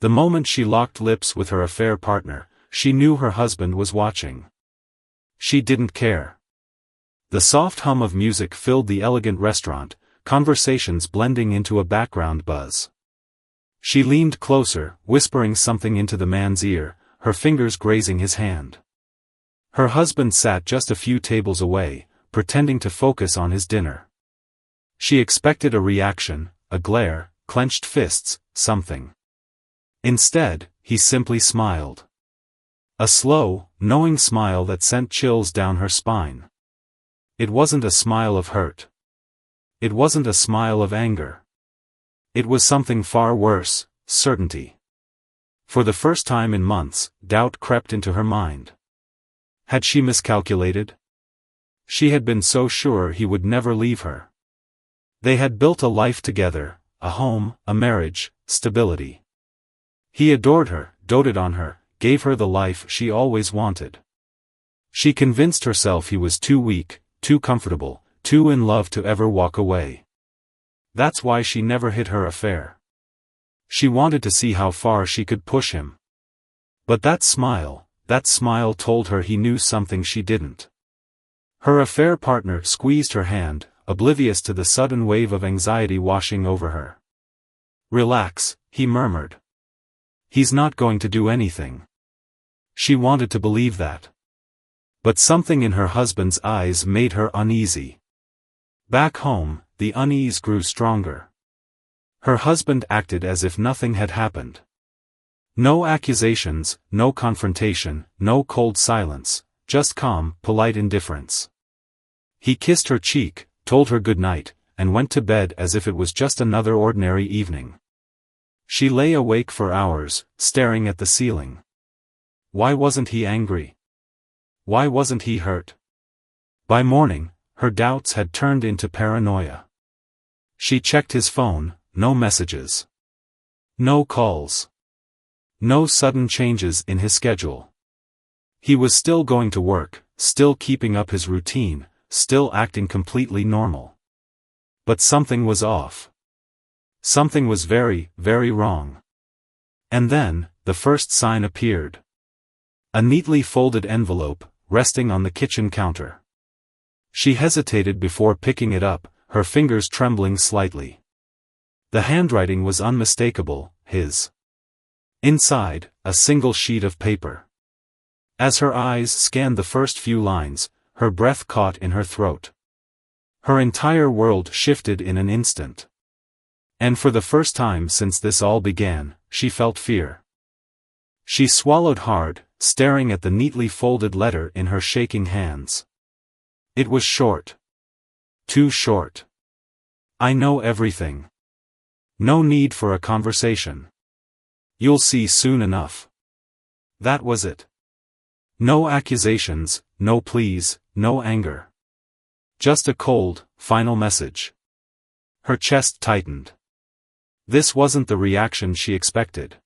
The moment she locked lips with her affair partner, she knew her husband was watching. She didn't care. The soft hum of music filled the elegant restaurant, conversations blending into a background buzz. She leaned closer, whispering something into the man's ear, her fingers grazing his hand. Her husband sat just a few tables away, pretending to focus on his dinner. She expected a reaction, a glare, clenched fists, something. Instead, he simply smiled. A slow, knowing smile that sent chills down her spine. It wasn't a smile of hurt. It wasn't a smile of anger. It was something far worse, certainty. For the first time in months, doubt crept into her mind. Had she miscalculated? She had been so sure he would never leave her. They had built a life together, a home, a marriage, stability. He adored her, doted on her, gave her the life she always wanted. She convinced herself he was too weak, too comfortable, too in love to ever walk away. That's why she never hid her affair. She wanted to see how far she could push him. But that smile told her he knew something she didn't. Her affair partner squeezed her hand, oblivious to the sudden wave of anxiety washing over her. "Relax," he murmured. "He's not going to do anything." She wanted to believe that. But something in her husband's eyes made her uneasy. Back home, the unease grew stronger. Her husband acted as if nothing had happened. No accusations, no confrontation, no cold silence, just calm, polite indifference. He kissed her cheek, told her good night, and went to bed as if it was just another ordinary evening. She lay awake for hours, staring at the ceiling. Why wasn't he angry? Why wasn't he hurt? By morning, her doubts had turned into paranoia. She checked his phone, no messages. No calls. No sudden changes in his schedule. He was still going to work, still keeping up his routine, still acting completely normal. But something was off. Something was very, very wrong. And then, the first sign appeared. A neatly folded envelope, resting on the kitchen counter. She hesitated before picking it up, her fingers trembling slightly. The handwriting was unmistakable, his. Inside, a single sheet of paper. As her eyes scanned the first few lines, her breath caught in her throat. Her entire world shifted in an instant. And for the first time since this all began, she felt fear. She swallowed hard, staring at the neatly folded letter in her shaking hands. It was short. Too short. "I know everything. No need for a conversation. You'll see soon enough." That was it. No accusations, no pleas, no anger. Just a cold, final message. Her chest tightened. This wasn't the reaction she expected.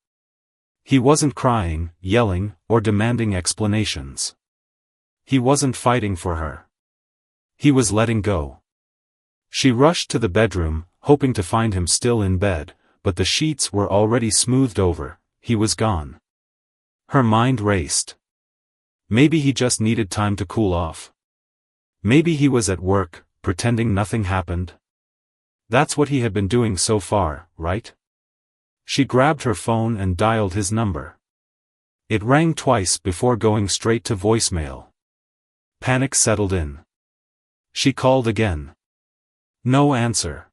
He wasn't crying, yelling, or demanding explanations. He wasn't fighting for her. He was letting go. She rushed to the bedroom, hoping to find him still in bed, but the sheets were already smoothed over, he was gone. Her mind raced. Maybe he just needed time to cool off. Maybe he was at work, pretending nothing happened. That's what he had been doing so far, right? She grabbed her phone and dialed his number. It rang twice before going straight to voicemail. Panic settled in. She called again. No answer.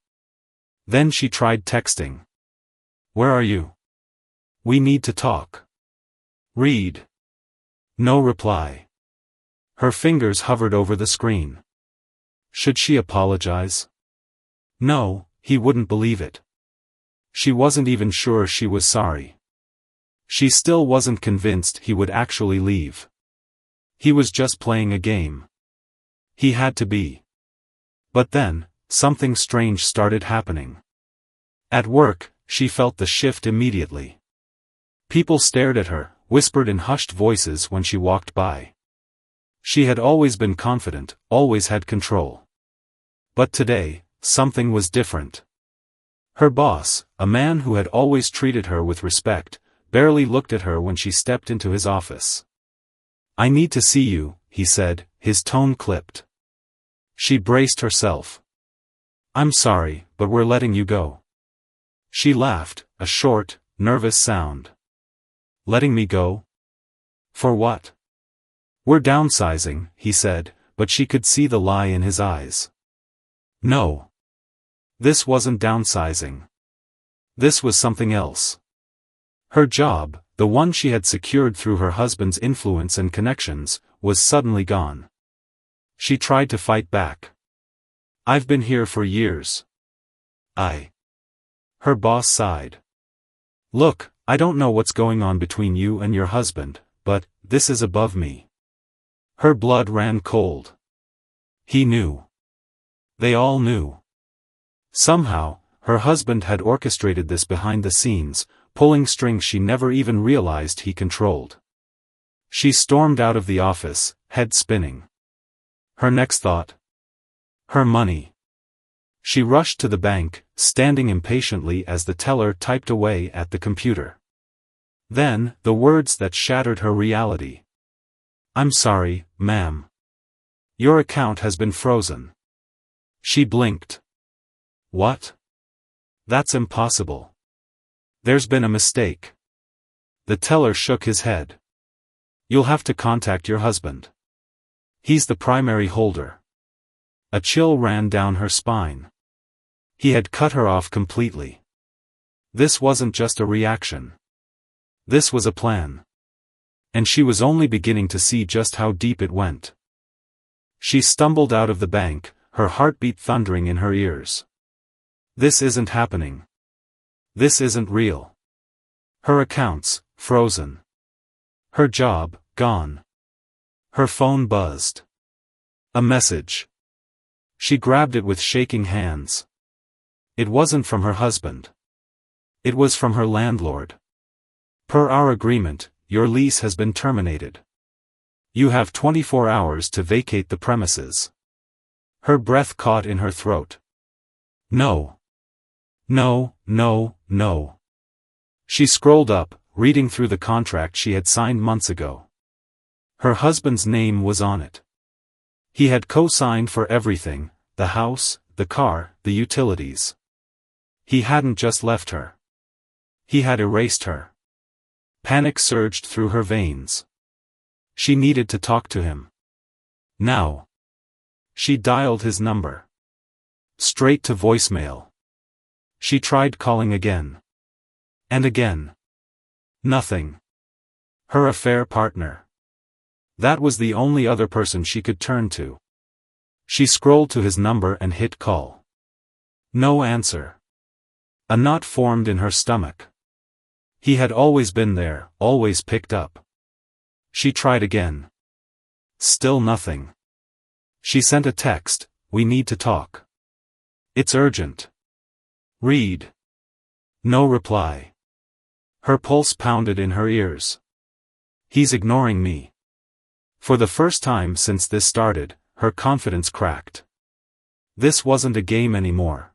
Then she tried texting. "Where are you? We need to talk. Read." No reply. Her fingers hovered over the screen. Should she apologize? No, he wouldn't believe it. She wasn't even sure she was sorry. She still wasn't convinced he would actually leave. He was just playing a game. He had to be. But then, something strange started happening. At work, she felt the shift immediately. People stared at her, whispered in hushed voices when she walked by. She had always been confident, always had control. But today, something was different. Her boss, a man who had always treated her with respect, barely looked at her when she stepped into his office. "I need to see you," he said, his tone clipped. She braced herself. "I'm sorry, but we're letting you go." She laughed, a short, nervous sound. "Letting me go? For what?" "We're downsizing," he said, but she could see the lie in his eyes. No. This wasn't downsizing. This was something else. Her job, the one she had secured through her husband's influence and connections, was suddenly gone. She tried to fight back. "I've been here for years." Her boss sighed. "Look, I don't know what's going on between you and your husband, but this is above me." Her blood ran cold. He knew. They all knew. Somehow, her husband had orchestrated this behind the scenes, pulling strings she never even realized he controlled. She stormed out of the office, head spinning. Her next thought? Her money. She rushed to the bank, standing impatiently as the teller typed away at the computer. Then, the words that shattered her reality. "I'm sorry, ma'am. Your account has been frozen." She blinked. "What? That's impossible. There's been a mistake." The teller shook his head. "You'll have to contact your husband. He's the primary holder." A chill ran down her spine. He had cut her off completely. This wasn't just a reaction. This was a plan. And she was only beginning to see just how deep it went. She stumbled out of the bank, her heartbeat thundering in her ears. This isn't happening. This isn't real. Her accounts, frozen. Her job, gone. Her phone buzzed. A message. She grabbed it with shaking hands. It wasn't from her husband. It was from her landlord. "Per our agreement, your lease has been terminated. You have 24 hours to vacate the premises." Her breath caught in her throat. No. No, no, no. She scrolled up, reading through the contract she had signed months ago. Her husband's name was on it. He had co-signed for everything, the house, the car, the utilities. He hadn't just left her. He had erased her. Panic surged through her veins. She needed to talk to him. Now. She dialed his number. Straight to voicemail. She tried calling again. And again. Nothing. Her affair partner. That was the only other person she could turn to. She scrolled to his number and hit call. No answer. A knot formed in her stomach. He had always been there, always picked up. She tried again. Still nothing. She sent a text, "We need to talk. It's urgent. Read." No reply. Her pulse pounded in her ears. He's ignoring me. For the first time since this started, her confidence cracked. This wasn't a game anymore.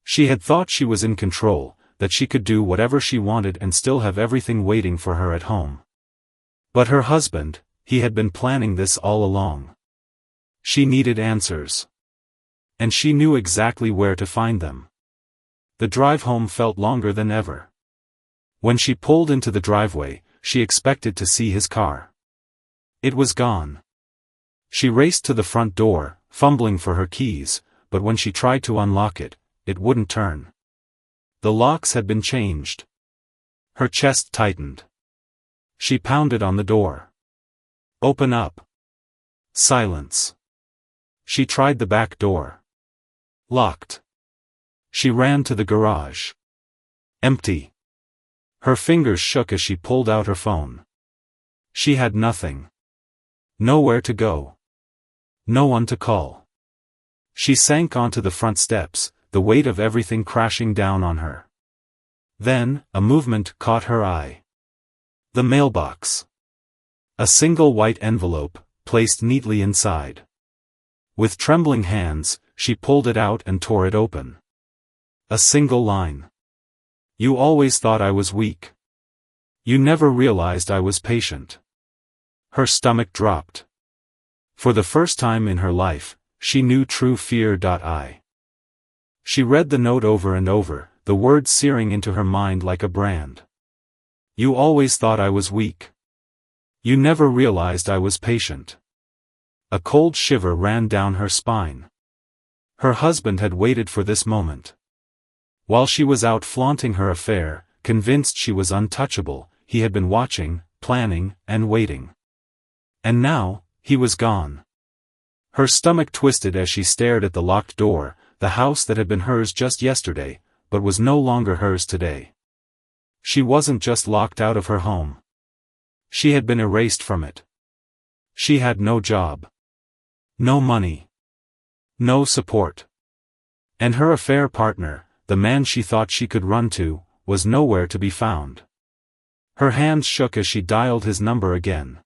She had thought she was in control, that she could do whatever she wanted and still have everything waiting for her at home. But her husband, he had been planning this all along. She needed answers. And she knew exactly where to find them. The drive home felt longer than ever. When she pulled into the driveway, she expected to see his car. It was gone. She raced to the front door, fumbling for her keys, but when she tried to unlock it, it wouldn't turn. The locks had been changed. Her chest tightened. She pounded on the door. "Open up." Silence. She tried the back door. Locked. She ran to the garage. Empty. Her fingers shook as she pulled out her phone. She had nothing. Nowhere to go. No one to call. She sank onto the front steps, the weight of everything crashing down on her. Then, a movement caught her eye. The mailbox. A single white envelope, placed neatly inside. With trembling hands, she pulled it out and tore it open. A single line. "You always thought I was weak. You never realized I was patient. Her stomach dropped. For the first time in her life, she knew true fear. She read the note over and over, the words searing into her mind like a brand. You always thought I was weak. You never realized I was patient. A cold shiver ran down her spine. Her husband had waited for this moment. While she was out flaunting her affair, convinced she was untouchable, he had been watching, planning, and waiting. And now, he was gone. Her stomach twisted as she stared at the locked door, the house that had been hers just yesterday, but was no longer hers today. She wasn't just locked out of her home. She had been erased from it. She had no job. No money. No support. And her affair partner, the man she thought she could run to, was nowhere to be found. Her hands shook as she dialed his number again.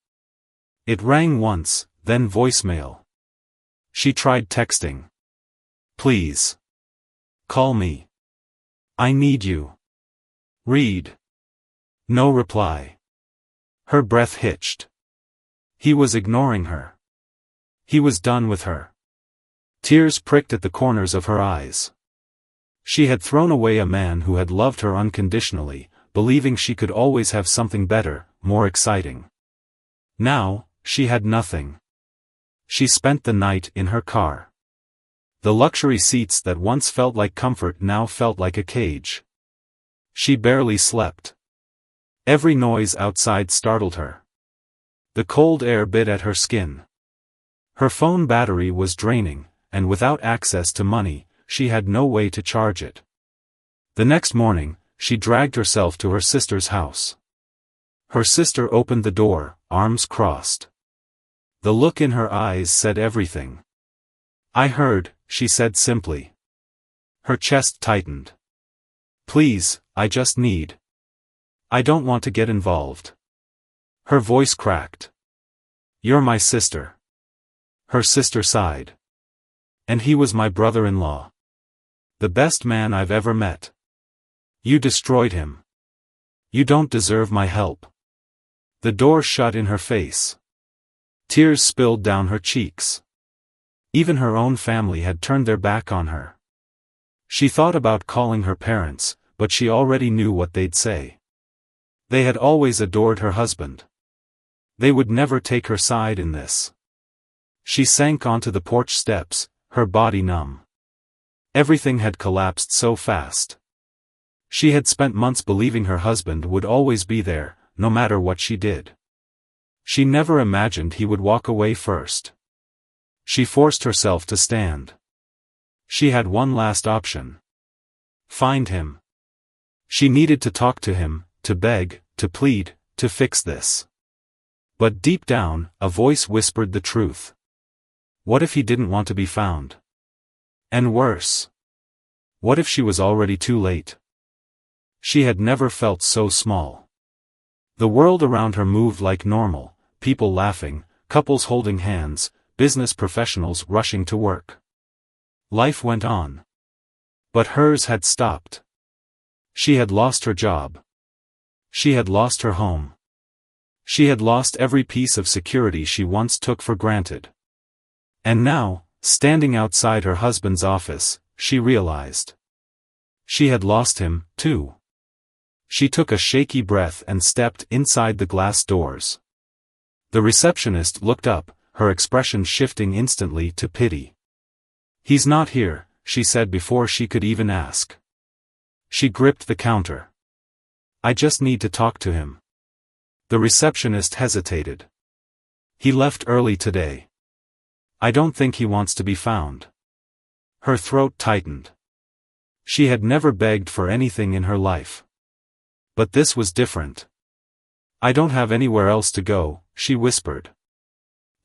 It rang once, then voicemail. She tried texting. Please. Call me. I need you. Read. No reply. Her breath hitched. He was ignoring her. He was done with her. Tears pricked at the corners of her eyes. She had thrown away a man who had loved her unconditionally, believing she could always have something better, more exciting. Now, she had nothing. She spent the night in her car. The luxury seats that once felt like comfort now felt like a cage. She barely slept. Every noise outside startled her. The cold air bit at her skin. Her phone battery was draining, and without access to money, she had no way to charge it. The next morning, she dragged herself to her sister's house. Her sister opened the door, arms crossed. The look in her eyes said everything. I heard, she said simply. Her chest tightened. Please, I just need. I don't want to get involved. Her voice cracked. You're my sister. Her sister sighed. And he was my brother-in-law. The best man I've ever met. You destroyed him. You don't deserve my help. The door shut in her face. Tears spilled down her cheeks. Even her own family had turned their back on her. She thought about calling her parents, but she already knew what they'd say. They had always adored her husband. They would never take her side in this. She sank onto the porch steps, her body numb. Everything had collapsed so fast. She had spent months believing her husband would always be there, no matter what she did. She never imagined he would walk away first. She forced herself to stand. She had one last option. Find him. She needed to talk to him, to beg, to plead, to fix this. But deep down, a voice whispered the truth. What if he didn't want to be found? And worse. What if she was already too late? She had never felt so small. The world around her moved like normal, people laughing, couples holding hands, business professionals rushing to work. Life went on. But hers had stopped. She had lost her job. She had lost her home. She had lost every piece of security she once took for granted. And now, standing outside her husband's office, she realized. She had lost him, too. She took a shaky breath and stepped inside the glass doors. The receptionist looked up, her expression shifting instantly to pity. He's not here, she said before she could even ask. She gripped the counter. I just need to talk to him. The receptionist hesitated. He left early today. I don't think he wants to be found. Her throat tightened. She had never begged for anything in her life. But this was different. I don't have anywhere else to go, she whispered.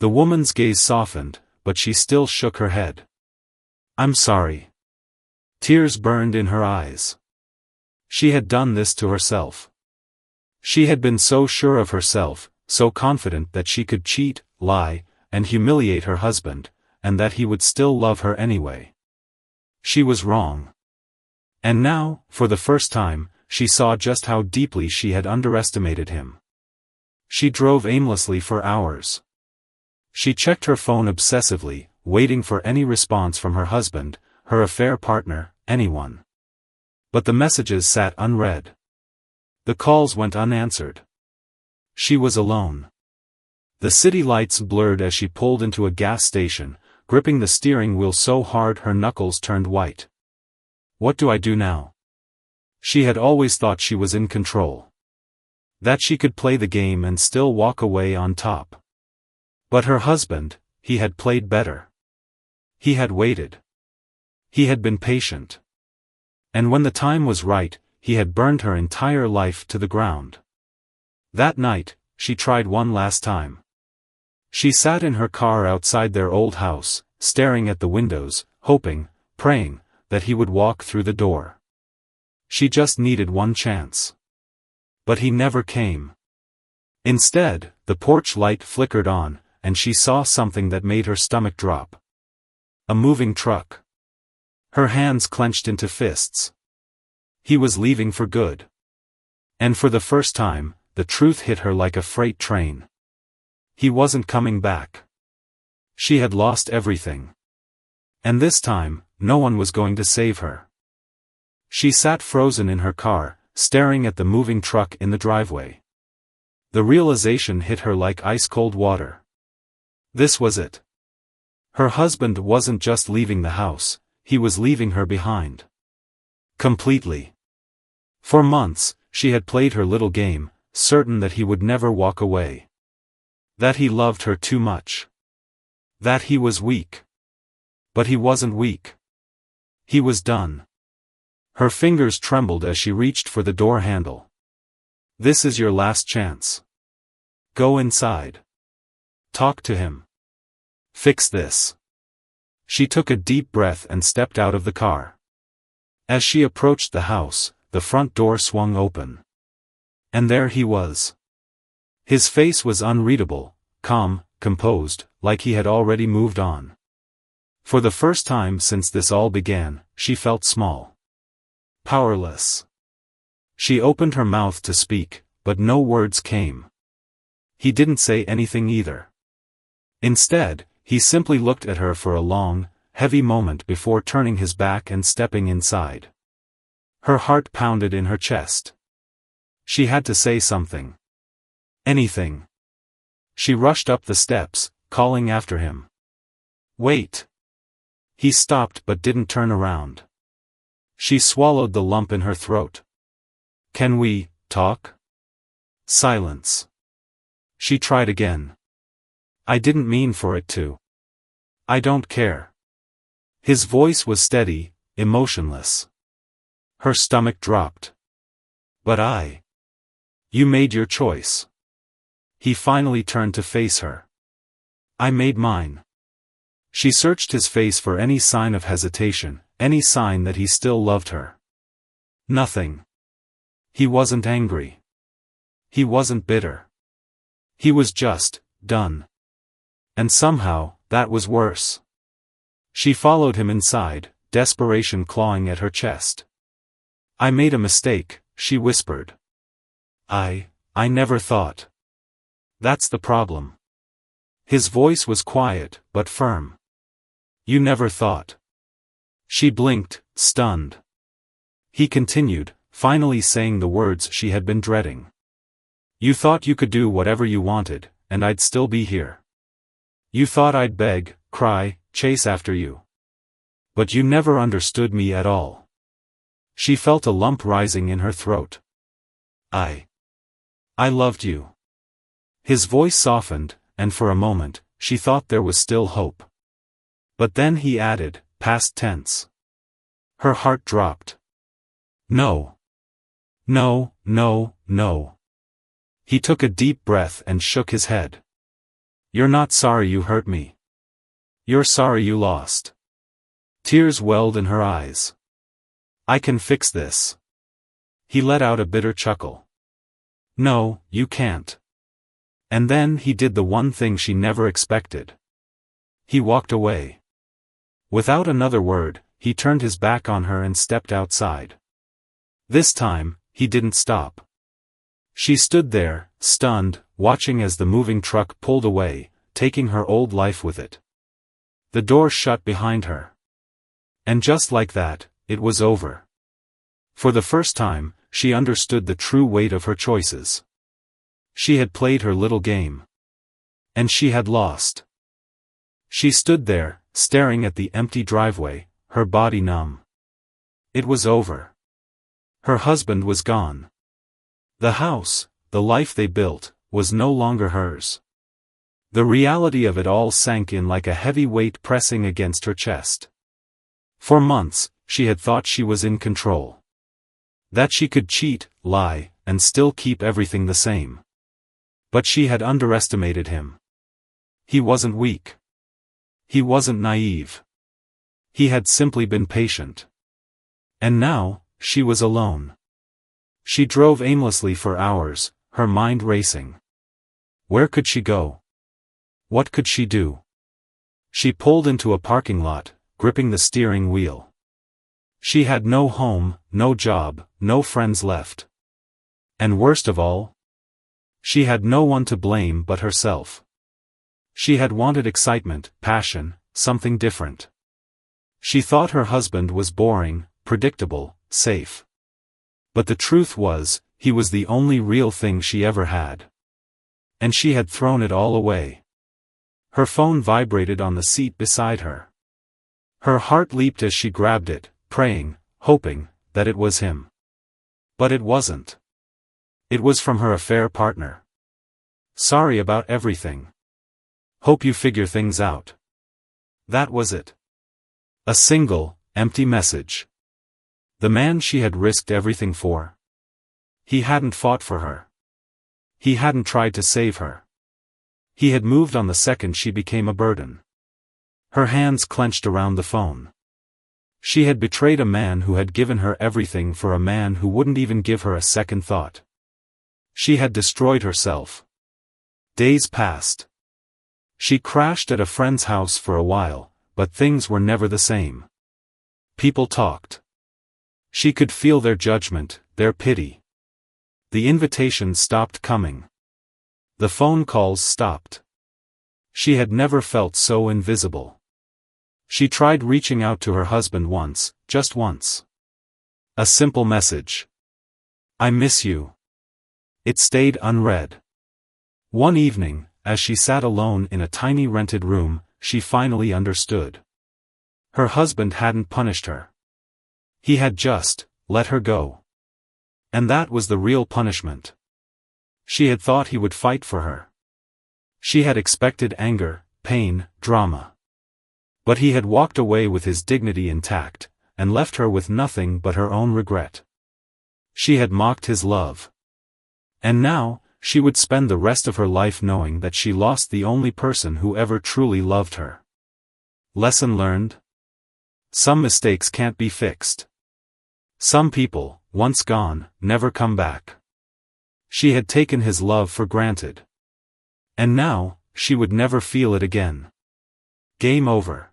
The woman's gaze softened, but she still shook her head. I'm sorry. Tears burned in her eyes. She had done this to herself. She had been so sure of herself, so confident that she could cheat, lie, and humiliate her husband, and that he would still love her anyway. She was wrong. And now, for the first time, she saw just how deeply she had underestimated him. She drove aimlessly for hours. She checked her phone obsessively, waiting for any response from her husband, her affair partner, anyone. But the messages sat unread. The calls went unanswered. She was alone. The city lights blurred as she pulled into a gas station, gripping the steering wheel so hard her knuckles turned white. What do I do now? She had always thought she was in control. That she could play the game and still walk away on top. But her husband, he had played better. He had waited. He had been patient. And when the time was right, he had burned her entire life to the ground. That night, she tried one last time. She sat in her car outside their old house, staring at the windows, hoping, praying, that he would walk through the door. She just needed one chance. But he never came. Instead, the porch light flickered on, and she saw something that made her stomach drop. A moving truck. Her hands clenched into fists. He was leaving for good. And for the first time, the truth hit her like a freight train. He wasn't coming back. She had lost everything. And this time, no one was going to save her. She sat frozen in her car, staring at the moving truck in the driveway. The realization hit her like ice-cold water. This was it. Her husband wasn't just leaving the house, he was leaving her behind. Completely. For months, she had played her little game, certain that he would never walk away. That he loved her too much. That he was weak. But he wasn't weak. He was done. Her fingers trembled as she reached for the door handle. This is your last chance. Go inside. Talk to him. Fix this. She took a deep breath and stepped out of the car. As she approached the house, the front door swung open. And there he was. His face was unreadable, calm, composed, like he had already moved on. For the first time since this all began, she felt small. Powerless. She opened her mouth to speak, but no words came. He didn't say anything either. Instead, he simply looked at her for a long, heavy moment before turning his back and stepping inside. Her heart pounded in her chest. She had to say something. Anything. She rushed up the steps, calling after him. Wait. He stopped but didn't turn around. She swallowed the lump in her throat. Can we talk? Silence. She tried again. I didn't mean for it to. I don't care. His voice was steady, emotionless. Her stomach dropped. But You made your choice. He finally turned to face her. I made mine. She searched his face for any sign of hesitation, any sign that he still loved her. Nothing. He wasn't angry. He wasn't bitter. He was just done. And somehow, that was worse. She followed him inside, desperation clawing at her chest. I made a mistake, she whispered. I never thought. That's the problem. His voice was quiet, but firm. You never thought. She blinked, stunned. He continued, finally saying the words she had been dreading. You thought you could do whatever you wanted, and I'd still be here. You thought I'd beg, cry, chase after you. But you never understood me at all. She felt a lump rising in her throat. I loved you. His voice softened, and for a moment, she thought there was still hope. But then he added, past tense. Her heart dropped. No. No, no, no. He took a deep breath and shook his head. You're not sorry you hurt me. You're sorry you lost. Tears welled in her eyes. I can fix this. He let out a bitter chuckle. No, you can't. And then he did the one thing she never expected. He walked away. Without another word, he turned his back on her and stepped outside. This time, he didn't stop. She stood there, stunned, watching as the moving truck pulled away, taking her old life with it. The door shut behind her. And just like that, it was over. For the first time, she understood the true weight of her choices. She had played her little game. And she had lost. She stood there, staring at the empty driveway, her body numb. It was over. Her husband was gone. The house, the life they built, was no longer hers. The reality of it all sank in like a heavy weight pressing against her chest. For months, she had thought she was in control. That she could cheat, lie, and still keep everything the same. But she had underestimated him. He wasn't weak. He wasn't naive. He had simply been patient. And now, she was alone. She drove aimlessly for hours, her mind racing. Where could she go? What could she do? She pulled into a parking lot, gripping the steering wheel. She had no home, no job, no friends left. And worst of all, she had no one to blame but herself. She had wanted excitement, passion, something different. She thought her husband was boring, predictable, safe. But the truth was, he was the only real thing she ever had. And she had thrown it all away. Her phone vibrated on the seat beside her. Her heart leaped as she grabbed it, praying, hoping, that it was him. But it wasn't. It was from her affair partner. Sorry about everything. Hope you figure things out. That was it. A single, empty message. The man she had risked everything for. He hadn't fought for her. He hadn't tried to save her. He had moved on the second she became a burden. Her hands clenched around the phone. She had betrayed a man who had given her everything for a man who wouldn't even give her a second thought. She had destroyed herself. Days passed. She crashed at a friend's house for a while, but things were never the same. People talked. She could feel their judgment, their pity. The invitations stopped coming. The phone calls stopped. She had never felt so invisible. She tried reaching out to her husband once, just once. A simple message. I miss you. It stayed unread. One evening, as she sat alone in a tiny rented room, she finally understood. Her husband hadn't punished her. He had just let her go. And that was the real punishment. She had thought he would fight for her. She had expected anger, pain, drama. But he had walked away with his dignity intact, and left her with nothing but her own regret. She had mocked his love. And now, she would spend the rest of her life knowing that she lost the only person who ever truly loved her. Lesson learned? Some mistakes can't be fixed. Some people, once gone, never come back. She had taken his love for granted. And now, she would never feel it again. Game over.